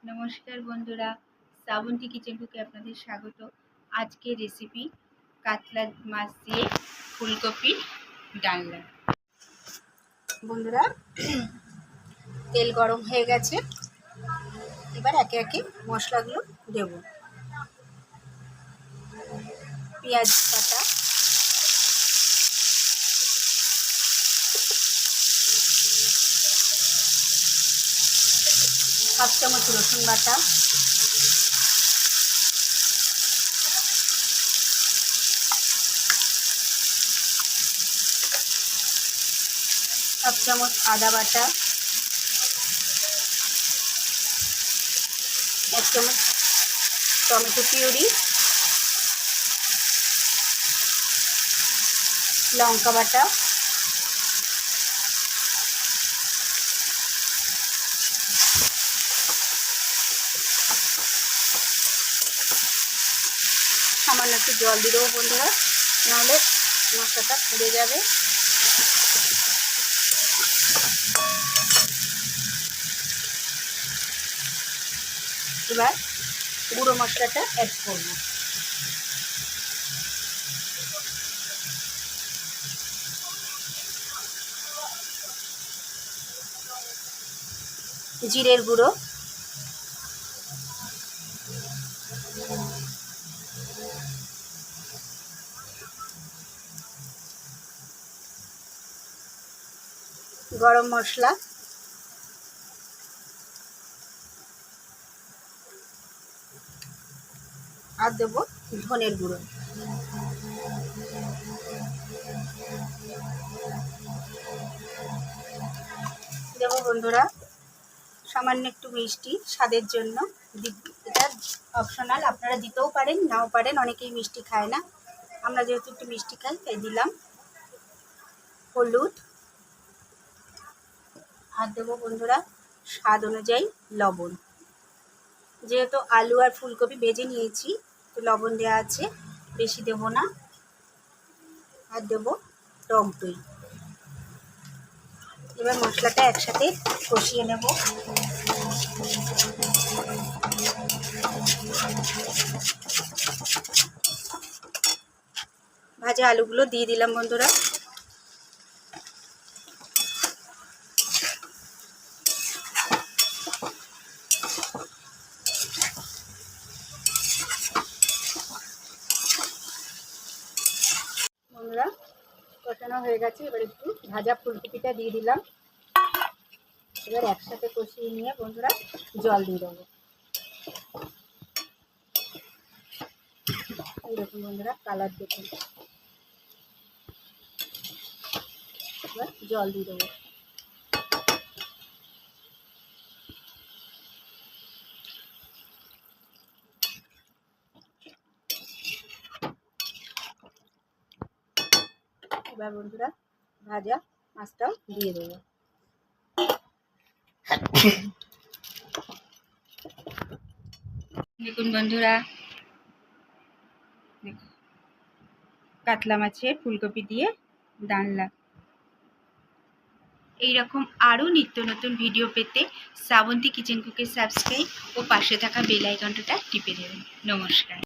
নমস্কার বন্ধুরা, শ্রাবন্তী কিচেন কুকে আপনাদের স্বাগত। আজকের রেসিপি কাতলা মাছ দিয়ে ফুলকপির ডালনা। বন্ধুরা, তেল গরম হয়ে গেছে, এবার একে একে মশলাগুলো দেব। পেঁয়াজ বাটা, হাফ চামচ রসুন বাটা, হাফ চামচ আদা বাটা, এক চামচ টমেটো পিউরি, লঙ্কা বাটা, সামান্য একটু জল দিয়ে দেবো বন্ধুরা, নাহলে মশলাটা পুড়ে যাবে। এবার গুঁড়ো মশলাটা অ্যাড করব। জিরের গুঁড়ো, গরম মশলা, আর দেবো ধনের গুঁড়ো। দেবো বন্ধুরা সামান্য একটু মিষ্টি স্বাদের জন্য। এটা অপশনাল, আপনারা দিতেও পারেন নাও পারেন, অনেকেই মিষ্টি খায় না, আমরা যেহেতু একটু মিষ্টি খাই তাই দিলাম। হলুদ, আর দেবো বন্ধুরা স্বাদ অনুযায়ী লবণ। যেহেতু আলু আর ফুলকপি ভেজে নিয়েছি তো লবণ দেওয়া আছে, বেশি দেব না। আর দেবো টক দই। এবার মশলাটা একসাথে কষিয়ে নেব। ভাজা আলুগুলো দিয়ে দিলাম বন্ধুরা। বন্ধুরা কষানো হয়ে গেছে, এবার একটু ভাজা ফুলকপিটা দিয়ে দিলাম। এবার একসাথে কষিয়ে নিয়ে বন্ধুরা জল দিয়ে দেবো। এইরকম বন্ধুরা কালার দেখুন। এবার জল দিয়ে দেবো। এবার বন্ধুরা ভাজা মাছটাও দিয়ে দেবো। দেখুন বন্ধুরা, কাতলা মাছের ফুলকপি দিয়ে ডালনা। এইরকম আরও নিত্য নতুন ভিডিও পেতে শ্রাবন্তী কিচেন কুকে সাবস্ক্রাইব ও পাশে থাকা বেল আইকনটা টিপে দেবেন। নমস্কার।